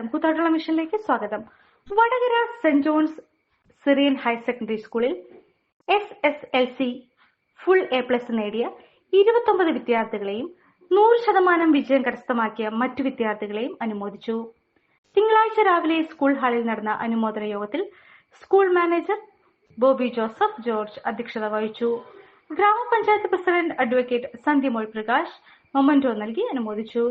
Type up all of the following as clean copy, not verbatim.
നമസ്കാരം. കൂത്താട്ടുള്ള മിഷനിലേക്ക് സ്വാഗതം. വടകര സെന്റ് ജോൺസ് സിറിയൻ ഹയർ സെക്കൻഡറി സ്കൂളിൽ SSLC ഫുൾ A+ നേടിയ 29 വിദ്യാർത്ഥികളെയും 100% വിജയം കരസ്ഥമാക്കിയ മറ്റു വിദ്യാർത്ഥികളെയും അനുമോദിച്ചു. തിങ്കളാഴ്ച രാവിലെ സ്കൂൾ ഹാളിൽ നടന്ന അനുമോദന യോഗത്തിൽ school manager Bobby Joseph George അധ്യക്ഷത വഹിച്ചു. Gramapanchayat president advocate Sandhyamol Prakash memento നൽകി അനുമോദിച്ചു.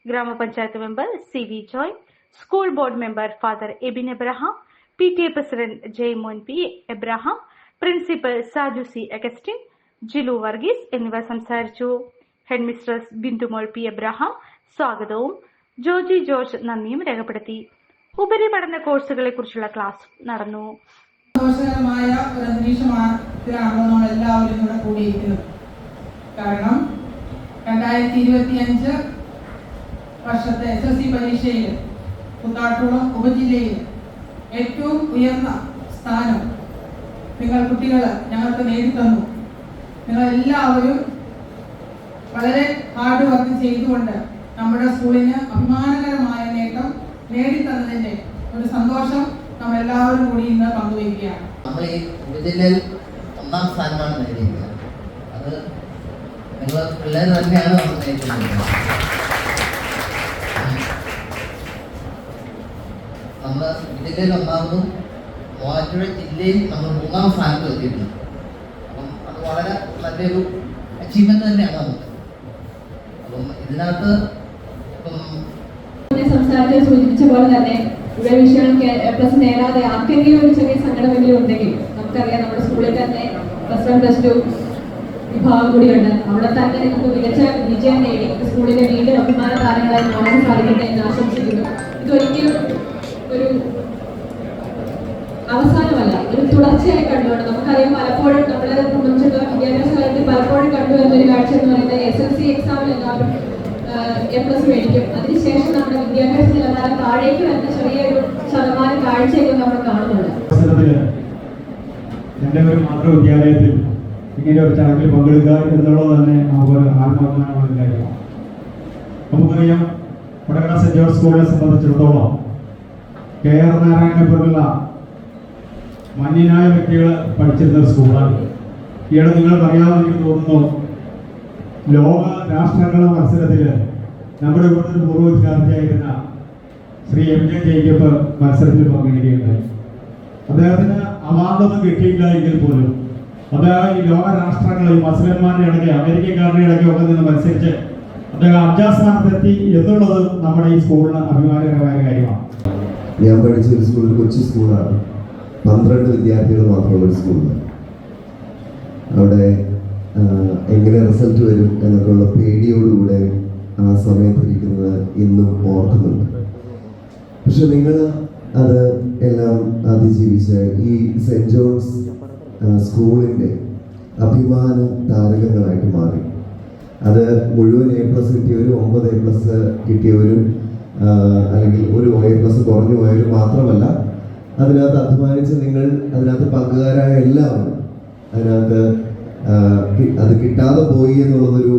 Gramapanchayat member CV Joy, school board member father Ebin Abraham, PTA president Jaimon P. Abraham, principal Saju C. Augustine, Jilu Varghese എന്നിവർ സംസാരിച്ചു. Headmistress Bindumol P. Abraham സ്വാഗതവും ജോജി ജോർജ് നന്ദിയും രേഖപ്പെടുത്തി. ഉപരിപഠന കോഴ്സുകളെ കുറിച്ചുള്ള ക്ലാസ് നടന്നു. സന്തോഷകരമായ ഒരു അന്തരീക്ഷത്തിലാണ് നമ്മൾ എല്ലാവരും ഇവിടെ കൂടിയിരിക്കുന്നത്. കാരണം 2025 വർഷത്തെ SSC പരീക്ഷയിൽ കൂത്താട്ടുകുളം ഉപജില്ലയിൽ ഏറ്റവും ഉയർന്ന സ്ഥാനം നിങ്ങൾ കുട്ടികൾ ഞങ്ങൾക്ക് നേടിത്തന്നു. നിങ്ങളെല്ലാവരും വളരെ ഹാർഡ് വർക്ക് ചെയ്തുകൊണ്ട് നമ്മുടെ സ്കൂളിന് അഭിമാനകരമായ നേട്ടം നേടിത്തന്നതിന്റെ ഒരു സന്തോഷം നമ്മൾ എല്ലാവരും കൂടി ഇന്ന് പങ്കുവയ്ക്കുകയാണ്. നമ്മൾ ഈ ഉപജില്ലയിൽ 1ാം സ്ഥാനമാണ് നേടിയിരിക്കുന്നത്. അത് നിങ്ങൾ പിള്ളേർ തന്നെയാണ് നമ്മൾ നേടിയിരിക്കുന്നത്. നമ്മൾ ജില്ലയിൽ 1ാമതും മൂവാറ്റുപുഴ ജില്ലയിൽ നമ്മൾ 3ാം സ്ഥാനത്ത് എത്തിയിട്ടുണ്ട്. അപ്പം അത് വളരെ നല്ലൊരു അച്ചീവ്മെന്റ് തന്നെയാണ് നമുക്ക്. അപ്പം ഇതിനകത്ത് സംസാരത്തിൽ സൂചിപ്പിച്ച പോലെ തന്നെ ഇവിടെ വിഷയം A+ നേടാതെ ആർക്കെങ്കിലും ഒരു ചെറിയ സങ്കടമെങ്കിലും ഉണ്ടെങ്കിൽ നമുക്കറിയാം നമ്മുടെ സ്കൂളിൽ തന്നെ +1 +2 വിഭാഗം കൂടിയുണ്ട്. അവിടെ തന്നെ നമുക്ക് മികച്ച വിജയം നേടി സ്കൂളിലെ വീണ്ടും അഭിമാന താരങ്ങളായി മാറാൻ സാധിക്കട്ടെ എന്ന് ആശംസിക്കുന്നു. ഇതൊരിക്കലും ഒരു അവസാനമല്ല, ഒരു തുടർച്ചയായി കണ്ടുകൊണ്ട് നമുക്കറിയാം പലപ്പോഴും നമ്മളെ സംബന്ധിച്ചിടത്തോളം വിദ്യാഭ്യാസ കാര്യത്തിൽ പലപ്പോഴും കണ്ടുവരുന്നൊരു കാഴ്ച എന്ന് പറയുന്നത് SSC എക്സാമിൽ എല്ലാവരും A+ മേടിക്കും. അതിനുശേഷം നമ്മുടെ വിദ്യാഭ്യാസ നിലവാരം താഴേക്ക് വരുന്ന ചെറിയൊരു ശതമാനം കാഴ്ചയൊക്കെ നമ്മൾ കാണുന്നുണ്ട്. എൻ്റെ ഒരു മാതൃവിദ്യാലയത്തിൽ ഇങ്ങനെ ഒരു ചടങ്ങിൽ പങ്കെടുക്കുക എന്നുള്ളത് തന്നെ നമുക്കൊരു ആത്മാഭിമാനമുള്ള കാര്യമാണ്. നമുക്കറിയാം വടകര സെന്റ് ജോർജ് സ്കൂളിനെ സംബന്ധിച്ചിടത്തോളം KR നാരായണനെ പോലുള്ള മാന്യനായ വ്യക്തികൾ പഠിച്ചിരുന്ന സ്കൂളാണ്. ഈയിടെ നിങ്ങൾക്ക് അറിയാമെന്ന് എനിക്ക് തോന്നുന്നു, ലോക രാഷ്ട്രങ്ങളുടെ മത്സരത്തിൽ നമ്മുടെ ഇവിടുത്തെ ഒരു പൂർവ്വ വിദ്യാർത്ഥിയായിരുന്ന ശ്രീ MJ ജേക്കബ് മത്സരത്തിൽ പങ്കെടുക്കുകയുണ്ടായി. അദ്ദേഹത്തിന് അവാർഡൊന്നും കിട്ടിയില്ല എങ്കിൽ പോലും അദ്ദേഹം ഈ ലോക രാഷ്ട്രങ്ങളിൽ മുസ്ലിംമാരുടെ ഇടയ്ക്ക് അമേരിക്കക്കാരുടെ ഇടയ്ക്ക് ഒക്കെ നിന്ന് മത്സരിച്ച് അദ്ദേഹം 5ാം സ്ഥാനത്തെത്തി എന്നുള്ളത് നമ്മുടെ ഈ സ്കൂളിന് അഭിമാനകരമായ കാര്യമാണ്. ഞാൻ പഠിച്ച ഒരു സ്കൂളിൽ കൊച്ചു സ്കൂളാണ്. 12 വിദ്യാർത്ഥികൾ മാത്രമുള്ള ഒരു സ്കൂളിൽ അവിടെ എങ്ങനെ റിസൾട്ട് വരും എന്നൊക്കെയുള്ള പേടിയോടുകൂടെ ആ സമയത്തിരിക്കുന്നത് ഇന്നും ഓർക്കുന്നുണ്ട്. പക്ഷെ നിങ്ങൾ അത് എല്ലാം അതിജീവിച്ച് ഈ സെന്റ് ജോൺസ് സ്കൂളിൻ്റെ അഭിമാന താരകങ്ങളായിട്ട് മാറി. അത് മുഴുവൻ A+ കിട്ടിയവരും 9 A+ കിട്ടിയവരും അല്ലെങ്കിൽ ഒരു A+ കുറഞ്ഞു പോയവരും മാത്രമല്ല, അതിനകത്ത് അഭിമാനിച്ച് നിങ്ങൾ അതിനകത്ത് പങ്കുകാരായ എല്ലാവരും അതിനകത്ത് അത് കിട്ടാതെ പോയി എന്നുള്ളതൊരു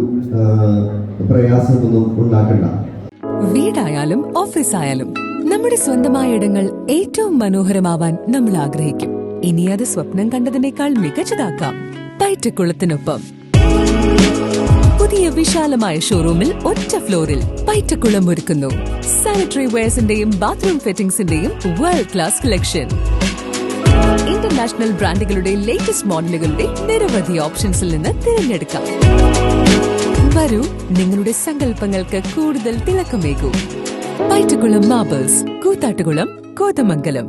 പ്രയാസമൊന്നും ഉണ്ടാക്കണ്ട. വീടായാലും ഓഫീസായാലും നമ്മുടെ സ്വന്തമായ ഇടങ്ങൾ ഏറ്റവും മനോഹരമാവാൻ നമ്മൾ ആഗ്രഹിക്കും. ഇനി അത് സ്വപ്നം കണ്ടതിനേക്കാൾ മികച്ചതാക്കാം പൈറ്റക്കുളത്തിനൊപ്പം. പുതിയ വിശാലമായ ഷോറൂമിൽ ഒറ്റ ഫ്ലോറിൽ പൈറ്റക്കുളം ഒരുക്കുന്നു സാനിറ്ററി വെയർസിന്റെയും ബാത്റൂം ഫിറ്റിംഗ്സിന്റെയും വേൾഡ് ക്ലാസ് കളക്ഷൻ. ഇന്റർനാഷണൽ ബ്രാൻഡുകളുടെ ലേറ്റസ്റ്റ് മോഡലുകളുടെ നിരവധി ഓപ്ഷൻസിൽ നിന്ന് തിരഞ്ഞെടുക്കാം. വരൂ, നിങ്ങളുടെ സങ്കല്പങ്ങൾക്ക് കൂടുതൽ തിളക്കമേകൂ. പൈറ്റക്കുളം മാർബിൾസ്, കൂത്താട്ടുകുളം, കോതമംഗലം.